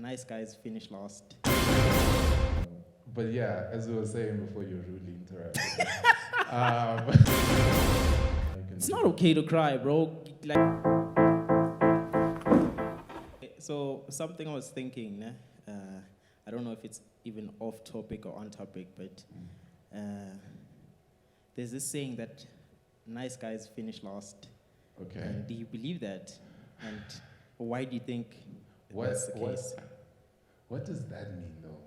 nice guys finish last. But yeah, as we were saying before, you rudely interrupted me. um, It's not okay to cry, bro. Like, so something I was thinking, I don't know if it's even off topic or on topic, but there's this saying that nice guys finish last. Okay. And do you believe that? And why do you think that's the case? What does that mean, though?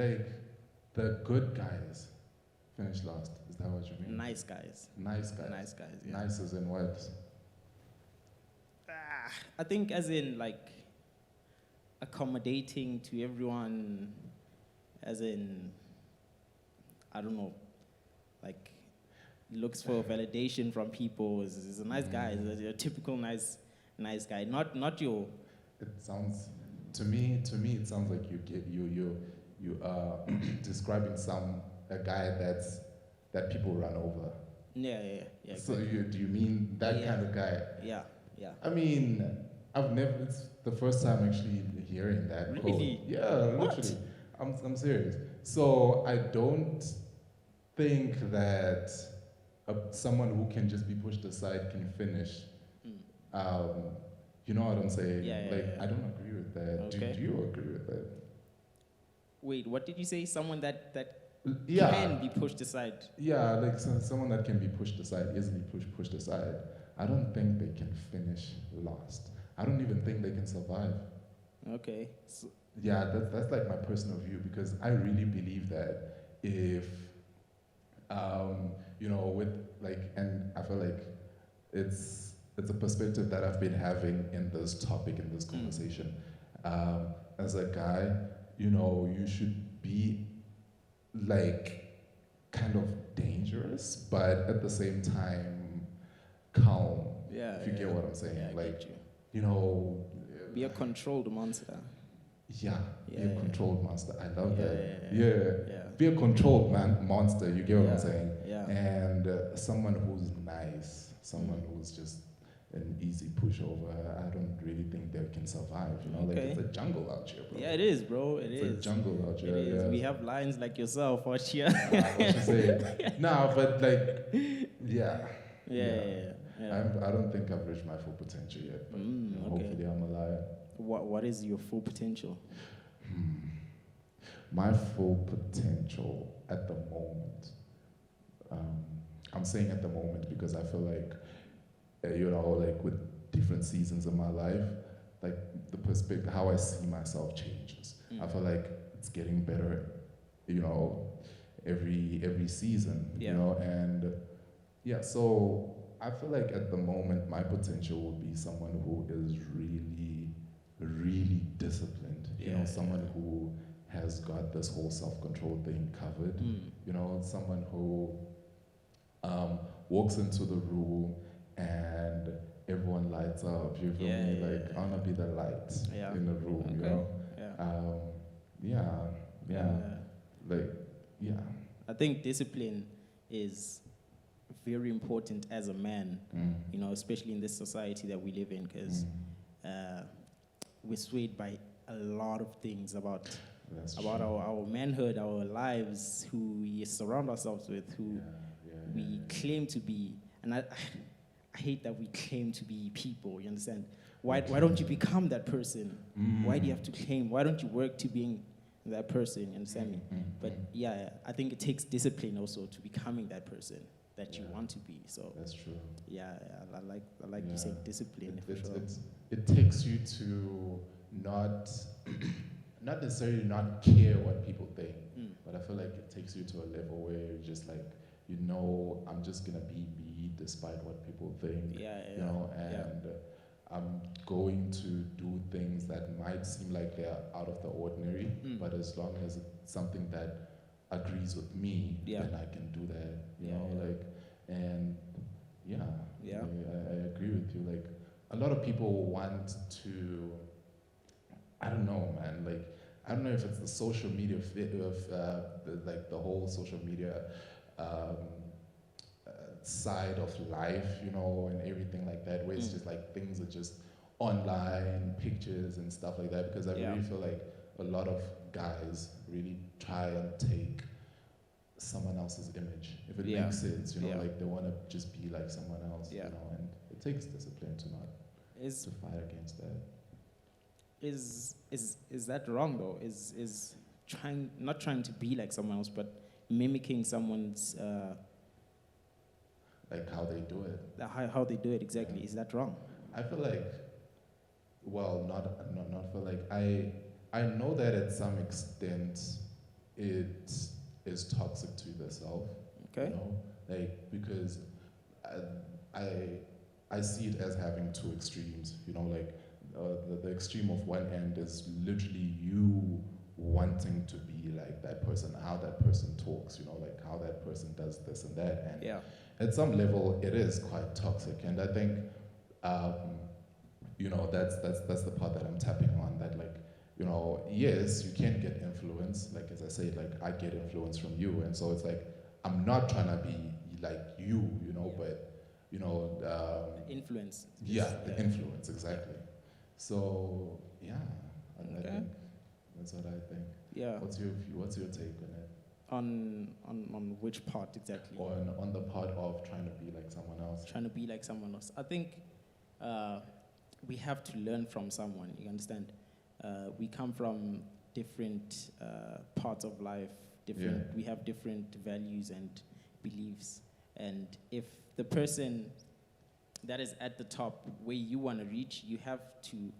Like, the good guys finish last. Is that what you mean? Nice guys. Nice guys. Nice guys, yeah. Nice as in what? I think as in, like, accommodating to everyone, as in, I don't know, like, looks for validation from people, is a nice guy, is a typical nice guy, not your... It sounds, to me, it sounds like you are describing a guy that people run over. Yeah. So do you mean that kind of guy? Yeah. I mean, it's the first time actually hearing that Really? quote. Yeah, What? literally. I'm serious. So I don't think that someone who can just be pushed aside can finish. You know what I'm saying? Yeah, I don't agree with that. Okay. Do you agree with that? Wait, what did you say? Someone that Yeah. can be pushed aside? Yeah, like someone that can be pushed aside, easily pushed aside. I don't think they can finish last. I don't even think they can survive. Okay. So, Yeah, that's like my personal view, because I really believe that if, and I feel like it's a perspective that I've been having in this topic, in this conversation. As a guy, you should be like kind of dangerous, but at the same time calm. yeah. If you get what I'm saying, Yeah, I like get you. Be a yeah, controlled monster. be a controlled monster. I love that. Yeah. Be a controlled monster. You get what I'm saying? Yeah. And someone who's nice, someone who's just an easy pushover. I don't really think they can survive. Like it's a jungle out here, bro. Yeah, it is, bro. It's a jungle out here. It is. Yeah. We have lions like yourself out here. What you say? Nah, but like, yeah. I don't think I've reached my full potential yet, but hopefully I'm a liar. What is your full potential? My full potential at the moment, I'm saying at the moment because I feel like, like with different seasons of my life, like the perspective, how I see myself changes. I feel like it's getting better, every season, and so I feel like at the moment my potential would be someone who is really, really disciplined, someone who has got this whole self-control thing covered, someone who walks into the room and everyone lights up, you feel me? I wanna be the light in the room, I think discipline is very important as a man, especially in this society that we live in, because we're swayed by a lot of things about our manhood, our lives, who we surround ourselves with, who we claim to be. And I hate that we claim to be people, you understand? Why don't you become that person? Why do you have to claim? Why don't you work to being that person, you understand me? But I think it takes discipline also to becoming that person that you want to be. So that's true. I like you saying discipline. It takes you to not necessarily not care what people think, but I feel like it takes you to a level where you're just like, I'm just gonna be me despite what people think. I'm going to do things that might seem like they're out of the ordinary, but as long as it's something that agrees with me, then I can do that. I agree with you. Like, a lot of people want to, I don't know, man. Like, I don't know if it's the social media the whole social media side of life, and everything like that, where it's just like things are just online pictures and stuff like that, because I Yeah. really feel like a lot of guys really try and take someone else's image, if it Yeah. makes sense, you know, Yeah. like they want to just be like someone else, Yeah. you know, and it takes discipline to not Is to fight against that. is that wrong though? Is not trying to be like someone else, but mimicking someone's Like how they do it. how they do it exactly? Yeah. Is that wrong? I feel like, well, not feel like, I know that at some extent it is toxic to the self. Okay. You know, like, because I see it as having two extremes. You know, like the extreme of one end is literally you wanting to be like that person, how that person talks. You know, like how that person does this and that, and Yeah. at some level it is quite toxic. And I think, you know, that's the part that I'm tapping on. That, like, you know, yes, you can get influence. Like, as I say, like, I get influence from you, and so it's like I'm not trying to be like you, you know, Yeah. but you know, Influence. yeah, the influence, exactly. So yeah, I Okay. think that's what I think. Yeah. What's your view? What's your take on it? On which part exactly? On the part of trying to be like someone else. Trying to be like someone else. I think we have to learn from someone. You understand? We come from different parts of life. Different. Yeah. We have different values and beliefs. And if the person that is at the top where you want to reach, you have to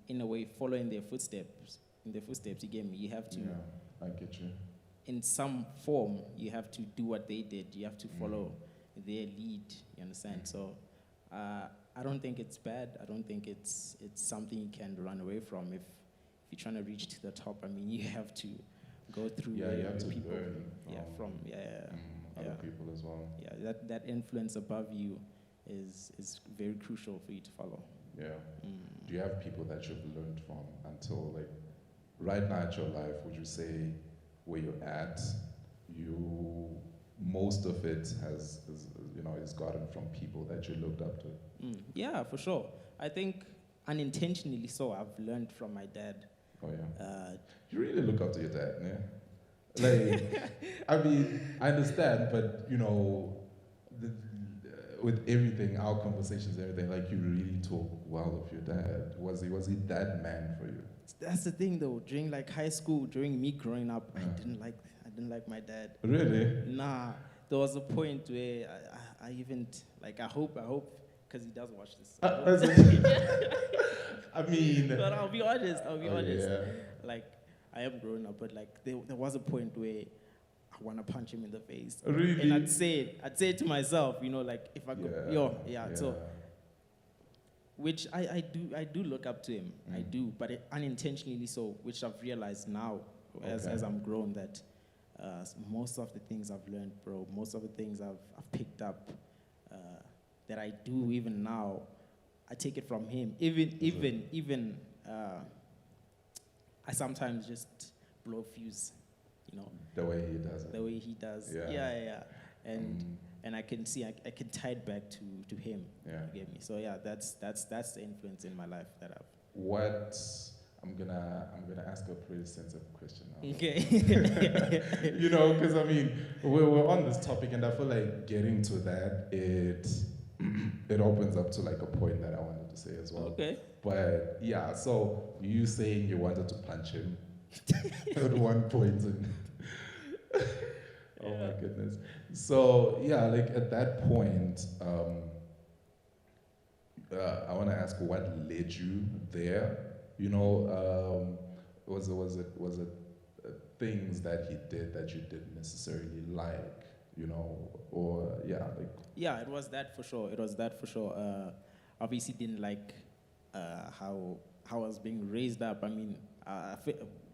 in a way follow in their footsteps. In their footsteps, you get me. You have to. Yeah, I get you. In some form, you have to do what they did. You have to follow their lead. You understand? So, I don't think it's bad. I don't think it's something you can run away from. If you're trying to reach to the top, I mean, you have to go through. Yeah, you have to people. learn from other yeah. people as well. Yeah, that influence above you is very crucial for you to follow. Yeah. Do you have people that you've learned from until, like, right now at your life? Would you say where you're at, most of it is gotten from people that you looked up to? Yeah, for sure. I think unintentionally so. I've learned from my dad. Oh yeah. You really look up to your dad, yeah? Like, I mean, I understand, but you know, with everything, our conversations, everything, like, you really talk well of your dad. Was he that man for you? That's the thing, though. During like high school, during me growing up, I didn't like my dad. Really? Nah. There was a point where I even like I hope because he does watch this. I mean, but I'll be honest. Yeah. Like, I am growing up, but like there was a point where I want to punch him in the face. Really? And I'd say it to myself, you know, like if I could, so. Which I do look up to him. I do, but unintentionally so, which I've realized now as I'm grown, that most of the things I've learned, bro, most of the things I've picked up that I do even now, I take it from him. Even I sometimes just blow fuse, you know. The way he does it. The way he does. Yeah. And I can see I can tie it back to him. Yeah. You get me? So yeah, that's the influence in my life that I've. I'm gonna ask a pretty sensitive question now. Okay. You know, because I mean, we're on this topic, and I feel like getting to that, it opens up to like a point that I wanted to say as well. Okay. But yeah, so you saying you wanted to punch him at one point, and oh my goodness. So yeah, like at that point, I want to ask what led you there. You know, was it things that he did that you didn't necessarily like, you know, or Yeah, it was that for sure. Obviously didn't like how I was being raised up. I mean,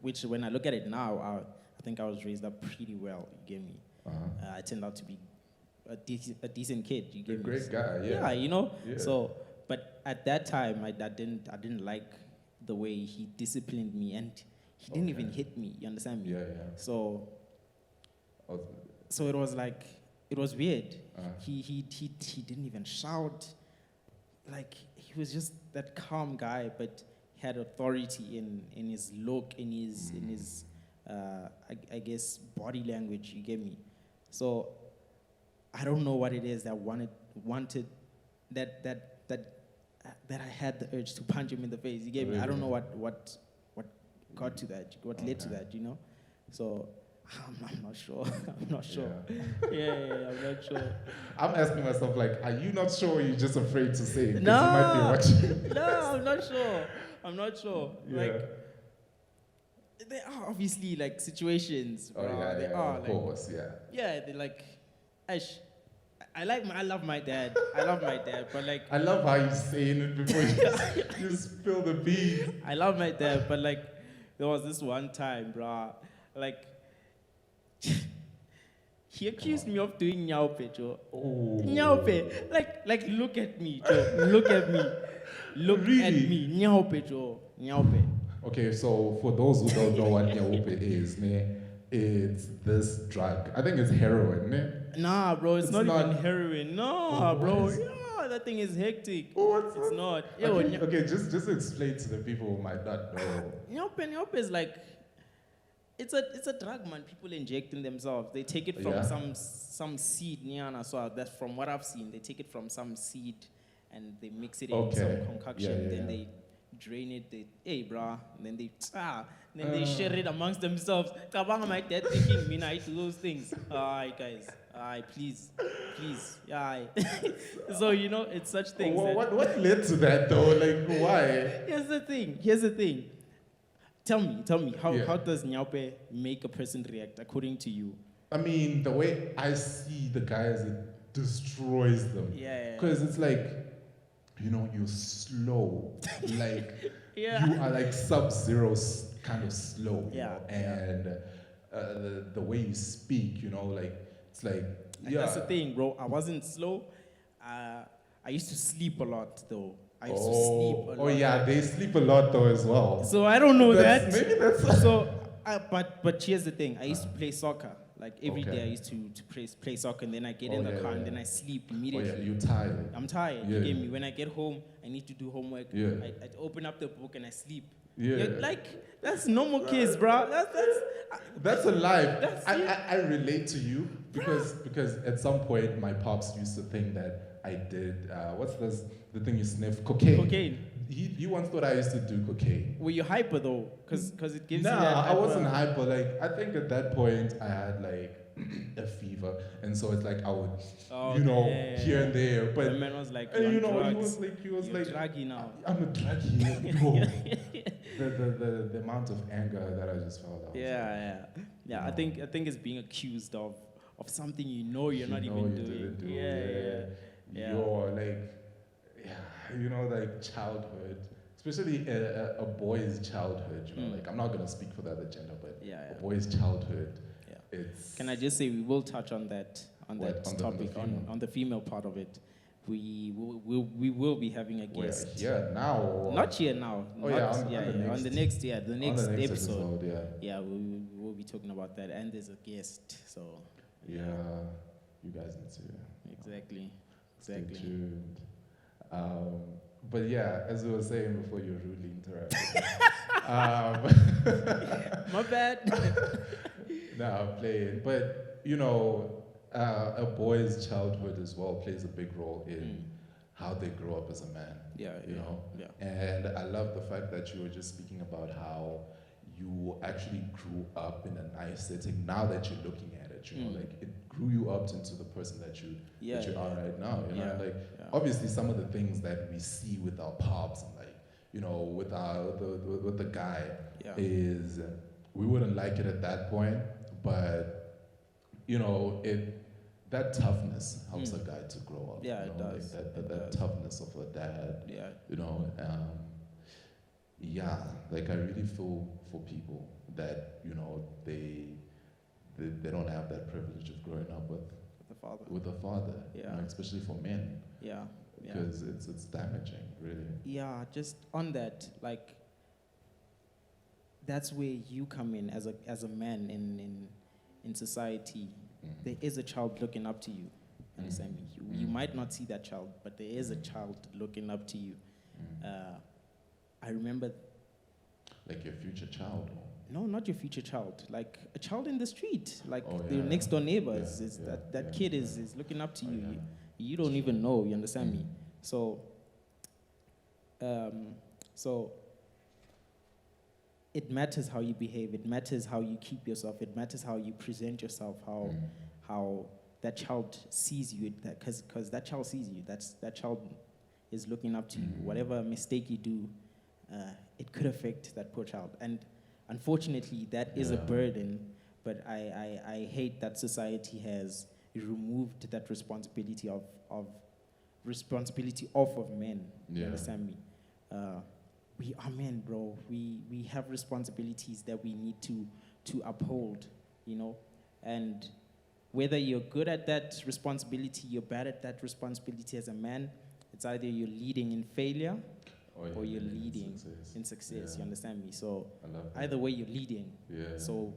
which when I look at it now, I think I was raised up pretty well. You get me? I turned out to be a decent kid. You get me? A great guy. Yeah. Yeah, you know. Yeah. So, but at that time, I didn't like the way he disciplined me, and he didn't even hit me. You understand me? Yeah. So it was like, it was weird. He didn't even shout. like he was just that calm guy, but he had authority in his look, in his I guess body language. You get me? So I don't know what it is that wanted that I had the urge to punch him in the face. You get me? I don't know what got to that, what led to that, you know? So I'm not sure. I'm not sure. Yeah, I'm not sure. I'm asking myself, like, are you not sure or are you just afraid to say it? Because No, you might be watching. no, I'm not sure. I'm not sure. Yeah. Like, there are obviously like situations. Oh, yeah, there yeah, are, of like, course, yeah. Yeah, they're like, Ash, I love my dad. I love my dad, but like, I love how you're saying it before you spill the beans. I love my dad, but like, there was this one time, bruh, like, he accused me of doing nyaupe, Joe. Oh. Nyaupe, like, look at me, Joe. Look at me. Look Really? at me. Nyaupe, Joe. Nyaupe. Okay, so for those who don't know what nyaupe is, ne, it's this drug. I think it's heroin, ne? Nah, bro, it's not even not heroin. No, Oh, bro. what is- Yeah, that thing is hectic. Oh, It's not. Okay, just explain to the people who might not know. Nyaupe is like, it's a drug, man. People inject in themselves. They take it from Yeah. some seed, niana. So that's from what I've seen. They take it from some seed, and they mix it in Okay. some concoction. Yeah, Then yeah. they drain it. Hey, brah. And then they share it amongst themselves. Kabanga, my dad thinking me I do those things. Alright, guys. Alright, please. Yeah. So you know, it's such things. that- What led to that though? Like, why? Here's the thing. Tell me, how Yeah. does nyaupe make a person react according to you? I mean, the way I see the guys, it destroys them. Yeah. Because it's like, you know, you're slow. Like, Yeah. you are like sub-zero kind of slow. You Yeah, know? And the way you speak, you know, like, it's like, And that's the thing, bro. I wasn't slow. I used to sleep a lot, though. I used to sleep a lot. Oh yeah, they sleep a lot though as well. So I don't know that. Maybe that's So, but here's the thing. I used to play soccer. Like every Okay. day I used to play soccer, and then I get in the car and then I sleep Oh immediately. yeah, you're tired. I'm tired. Yeah. You get me? When I get home, I need to do homework. Yeah. I open up the book and I sleep. Yeah. Like, that's normal kids, bro. That's a life. That's I relate to you because at some point my pops used to think that I did what's the thing you sniff? Cocaine. He once thought I used to do cocaine. Were you hyper though? Because it gives you that Nah, I hyper- wasn't hyper. Like I think at that point I had like a fever, and so it's like I would, Oh, you know, yeah. here and there. The But man was like, and "You're you on know, drugs. he was You're like, druggy now." I'm a druggy, bro. the amount of anger that I just felt. I was like, Yeah. you I know. think it's being accused of something you know you're not You even know you doing. didn't do, Yeah. You're like, you know, like childhood, especially a boy's childhood. You know, Mm. like I'm not gonna speak for the other gender, but Yeah. a boy's childhood. Yeah. It's. Can I just say we will touch on that What, on the topic female? on the female part of it. We will be having a We're guest. here now. Or Not here now. Oh, not, yeah, on the on the next- next on the next next episode. yeah. Yeah, we will be talking about that, and there's a guest. So Yeah, you guys need to exactly. stay tuned. But yeah, as we were saying before, you rudely interrupted. My bad. No, I'm playing. But, you know, a boy's childhood as well plays a big role in how they grow up as a man. Yeah, You know? Yeah. And I love the fact that you were just speaking about how you actually grew up in a nice setting. Now that you're looking at it, you know, like it grew you up into the person that you are right now. You know, Yeah, like yeah. obviously some of the things that we see with our pops and like, you know, with the guy Yeah. is we wouldn't like it at that point, but you know, that toughness helps a guy to grow up. Yeah, you it know, does. Like It that does. toughness of a dad. Yeah. You know, yeah, like I really feel for people that, you know, they don't have that privilege of growing up with The father. a father. You Yeah. know, especially for men. Yeah. Yeah. Because it's damaging, really. Yeah, just on that, like, that's where you come in as a man in society. Mhm. There is a child looking up to you, understand me? You might not see that child, but there is a child looking up to you. I remember... Like your future child? No, not your future child. Like a child in the street, like Oh, their next door neighbors. Yeah, That kid is looking up to Oh, you. yeah. You don't even know. You understand me? So, so it matters how you behave. It matters how you keep yourself. It matters how you present yourself. How that child sees you. Because that child sees you. That child is looking up to you. Whatever mistake you do, it could affect that poor child. And unfortunately, that is a burden. But I hate that society has removed that responsibility of men. You understand me? We are men, bro. We have responsibilities that we need to uphold, you know? And whether you're good at that responsibility, you're bad at that responsibility as a man, it's either you're leading in failure or you're leading in success. You understand me? So either way, you're leading. So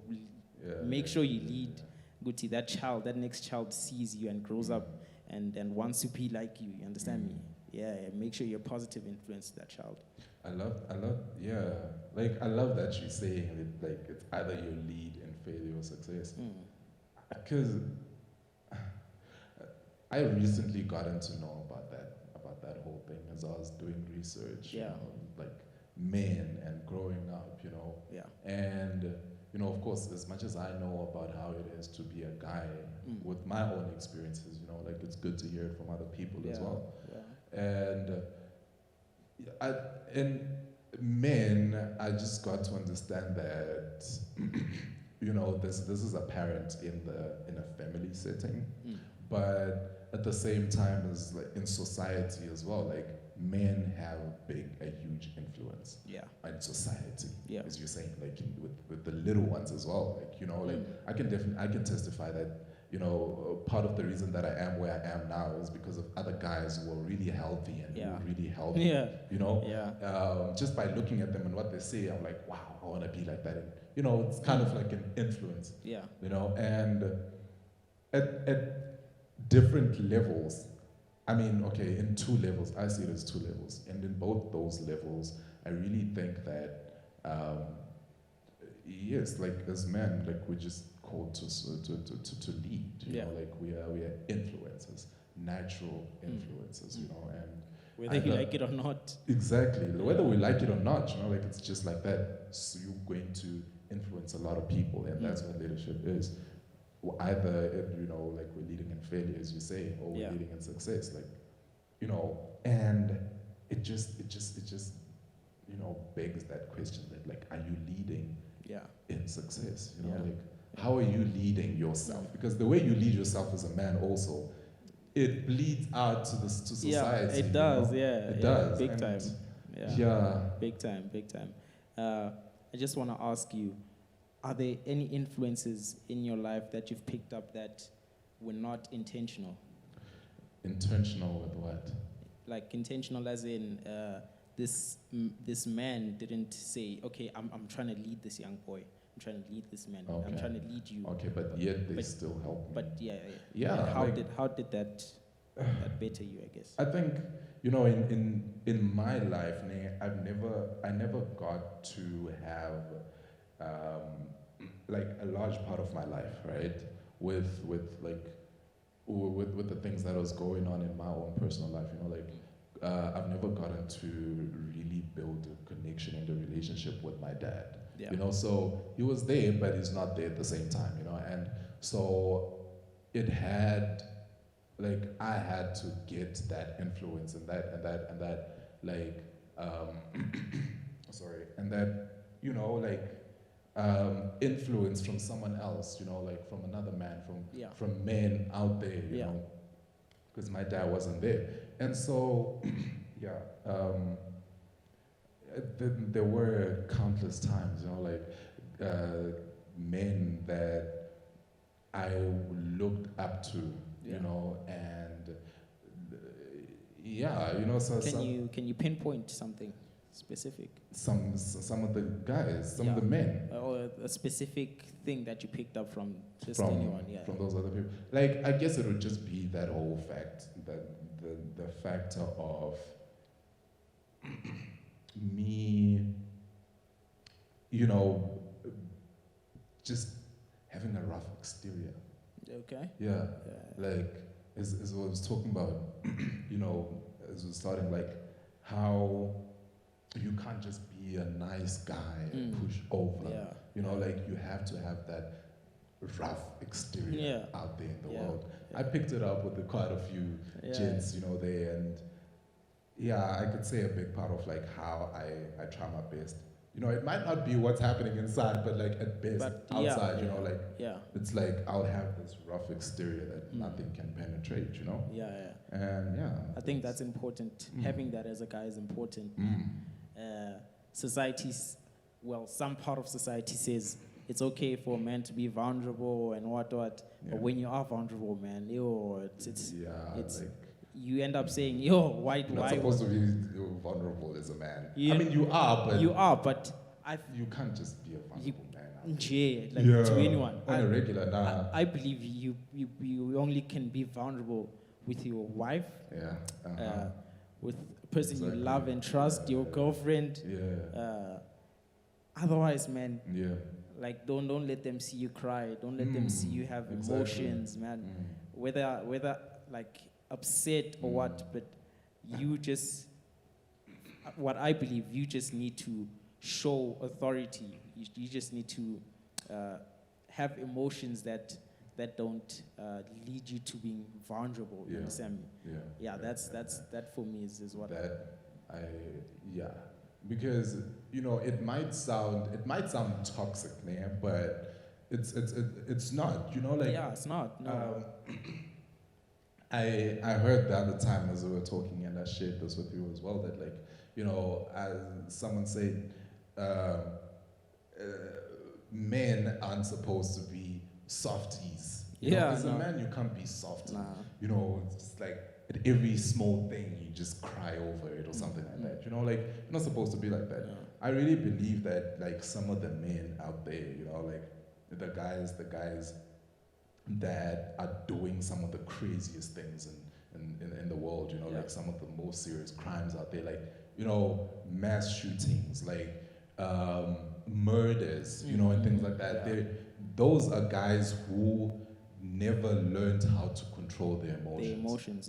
make sure you lead. Guti, that child, that next child sees you and grows up and wants to be like you. You understand me? Yeah, make sure you're a positive influence to that child. I love, like, I love that you're saying it, like, it's either you lead in failure or success. Because I recently gotten to know about that whole thing as I was doing research, you know, like men and growing up, you know. And, you know, of course, as much as I know about how it is to be a guy with my own experiences, you know, like it's good to hear it from other people as well. And in men, I just got to understand that, you know, this is apparent in a family setting, but at the same time as like in society as well, like men have a huge influence in society, as you're saying, like with the little ones as well. Like, you know, like I can testify that, you know, part of the reason that I am where I am now is because of other guys who are really healthy and who really help me, you know? Just by looking at them and what they say, I'm like, wow, I want to be like that. And, you know, it's kind of like an influence, you know? And at different levels, I mean, okay, in 2 levels, I see it as 2 levels. And in both those levels, I really think that, yes, like as men, like we're just called to lead, you know, like we are influencers, natural influencers, you know, and whether you like it or not. Exactly, whether we like it or not, you know, like it's just like that. So you're going to influence a lot of people, and that's what leadership is. Either, you know, like we're leading in failure, as you say, or we're leading in success, like, you know, and it just, you know, begs that question that, like, are you leading in success? You know, like, how are you leading yourself? Because the way you lead yourself as a man also, it bleeds out to society. Yeah, it does, you know? It does. Big time. Big time. I just want to ask you, are there any influences in your life that you've picked up that were not intentional? Intentional with what? Like intentional as in this man didn't say, okay, I'm trying to lead this young boy. I'm trying to lead this man. Okay. I'm trying to lead you. Okay, but yet they still help me. But how did that better you, I guess? I think, you know, in my life, I never got to have like a large part of my life, right, with the things that was going on in my own personal life, you know, like I've never gotten to really build a connection and a relationship with my dad. You know, so he was there, but he's not there at the same time, you know, and so it had, like, I had to get that influence and that, like, sorry, and that, you know, like, influence from someone else, you know, like from another man, from men out there, you know, because my dad wasn't there. And so, there were countless times, you know, like men that I looked up to, you know, and you know, so can you pinpoint something? Specific. Some of the guys, some of the men. Or a specific thing that you picked up from just from, anyone, yeah. From those other people. Like, I guess it would just be that whole fact, that the factor of me, you know, just having a rough exterior. Okay. Yeah. Like, as I was talking about, you know, as we're starting, like, how you can't just be a nice guy and push over. Yeah. You know, like, you have to have that rough exterior out there in the world. I picked it up with quite a few gents, you know, there, and yeah, I could say a big part of like how I try my best. You know, it might not be what's happening inside, but like at best outside, you know, like it's like I'll have this rough exterior that nothing can penetrate, you know? And I think that's important. Having that as a guy is important. Societies, well, some part of society says it's okay for a man to be vulnerable and what, but when you are vulnerable, man, it's like, you end up saying, why? You're not supposed to be vulnerable as a man. Yeah. I mean, you are, but you can't just be a vulnerable man. To anyone. On a regular, nah. I believe you only can be vulnerable with your wife, with a person you love and trust, your girlfriend. Otherwise, man, like don't let them see you cry. Don't let them see you have emotions, man. Whether like upset or what, but you just, what I believe, you just need to show authority. You just need to have emotions that don't lead you to being vulnerable. You understand me? That for me is what because you know it might sound toxic, man, but it's not. You know, like it's not. No. I heard the other time as we were talking, and I shared this with you as well, that like, you know, as someone said, men aren't supposed to be softies. You know, as a man, you can't be soft. You know, it's just like at every small thing you just cry over it or something like that. You know, like you're not supposed to be like that. I really believe that like some of the men out there, you know, like the guys that are doing some of the craziest things in the world, you know, like some of the most serious crimes out there, like, you know, mass shootings, like murders, you know, and things like that. Those are guys who never learned how to control their emotions.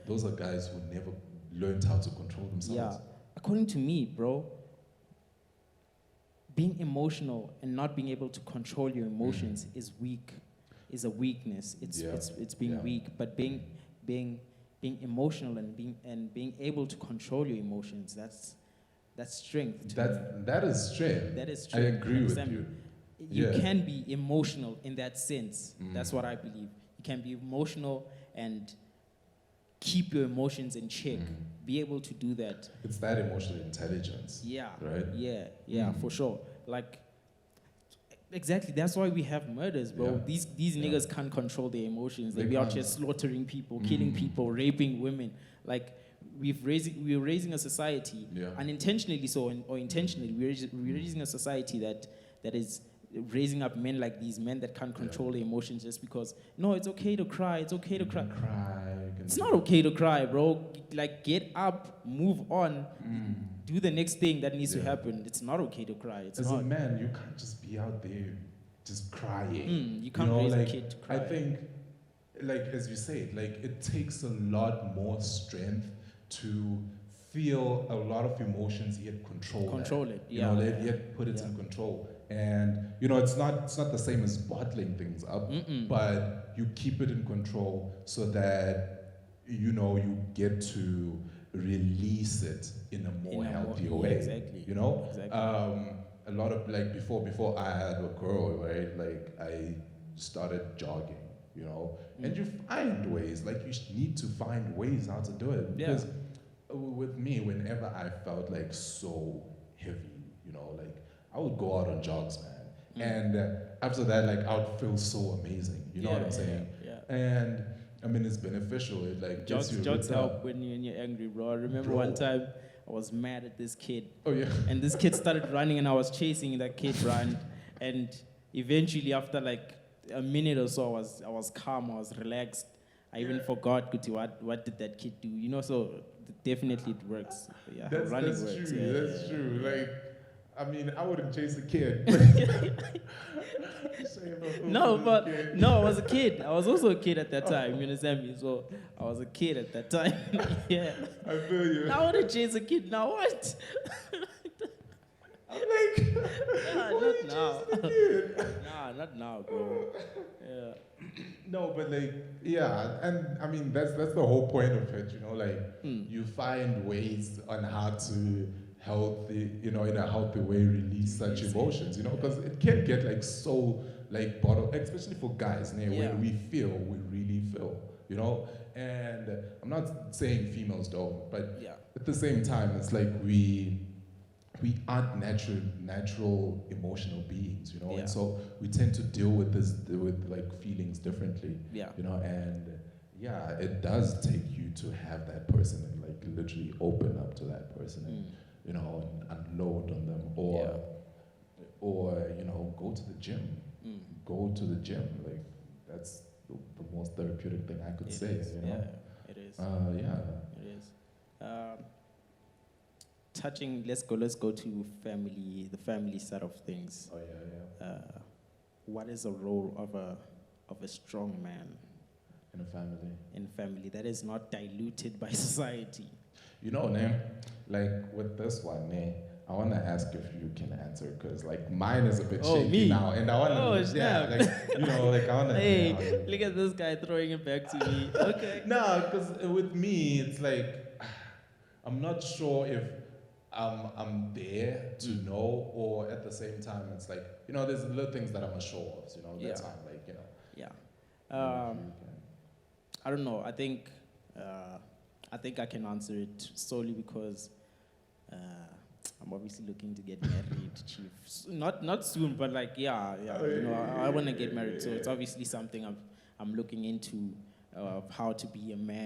Those are guys who never learned how to control themselves. According to me, bro, being emotional and not being able to control your emotions is a weakness. It's being weak. But being emotional and being able to control your emotions, that's strength. That is strength. That is strength. I agree with you. You can be emotional in that sense. That's what I believe. You can be emotional and keep your emotions in check. Be able to do that. It's that emotional intelligence. Right? Yeah, for sure. Like, exactly. That's why we have murders, bro. These niggas can't control their emotions. They be out here slaughtering people, killing people, raping women. Like, we're raising a society, unintentionally so or intentionally. We're raising a society that is raising up men like these, men that can't control their emotions just because, no, it's okay to cry. It's okay to cry. It's not okay to cry, bro. Like, get up, move on, do the next thing that needs to happen. It's not okay to cry. As a man, you can't just be out there just crying. You can't raise a kid to cry. I think, like, as you say, like, it takes a lot more strength to feel a lot of emotions, yet control it. Yet put it in control. And, you know, it's not the same as bottling things up, but you keep it in control so that, you know, you get to release it in a more healthier way. Exactly. You know? Exactly. A lot of, like, before I had a girl, right, like, I started jogging, you know? And you find ways, like, you need to find ways how to do it. Because with me, whenever I felt, like, so heavy, you know, like, I would go out on jogs, man. And after that, like, I would feel so amazing. You know what I'm saying? And I mean, it's beneficial. It like jogs help when you're angry, bro. I remember one time I was mad at this kid. Oh yeah. And this kid started running, and I was chasing that kid run. And eventually, after like a minute or so, I was calm, I was relaxed. I even forgot, Kuti, what did that kid do? You know, so definitely it works. Yeah, That's running true. works. That's true. Like, I mean, I wouldn't chase a kid. No, I was a kid. I was also a kid at that time. You understand me? So I was a kid at that time. Yeah. I feel you. Now I want to chase a kid. Now what? I'm like, Not now. Nah, not now, bro. Yeah. No, but like, yeah, and I mean that's the whole point of it, you know, like you find ways on how to in a healthy way release such emotions, you know, because it can get like so like bottled, especially for guys, where we really feel, you know, and I'm not saying females don't, but at the same time, it's like we aren't natural emotional beings, you know, and so we tend to deal with like feelings differently, you know, and it does take you to have that person and like literally open up to that person and you know and unload on them or you know go to the gym, like that's the most therapeutic thing I could say, you know. It is. It is. Let's go to the family side of things. What is the role of a strong man in a family that is not diluted by society? You know, like with this one, I want to ask if you can answer, because like mine is a bit shaky now, and I want to, like, you know, like I want to. Hey, look at this guy throwing it back to me. Okay. No, because with me, it's like I'm not sure if I'm there to know, or at the same time, it's like, you know, there's little things that I'm unsure of, you know. That's why I'm like, you know. Yeah. I don't know. I think I can answer it solely because I'm obviously looking to get married, Chief. Not soon, but like you know, I want to get married, so it's obviously something I'm looking into of how to be a man.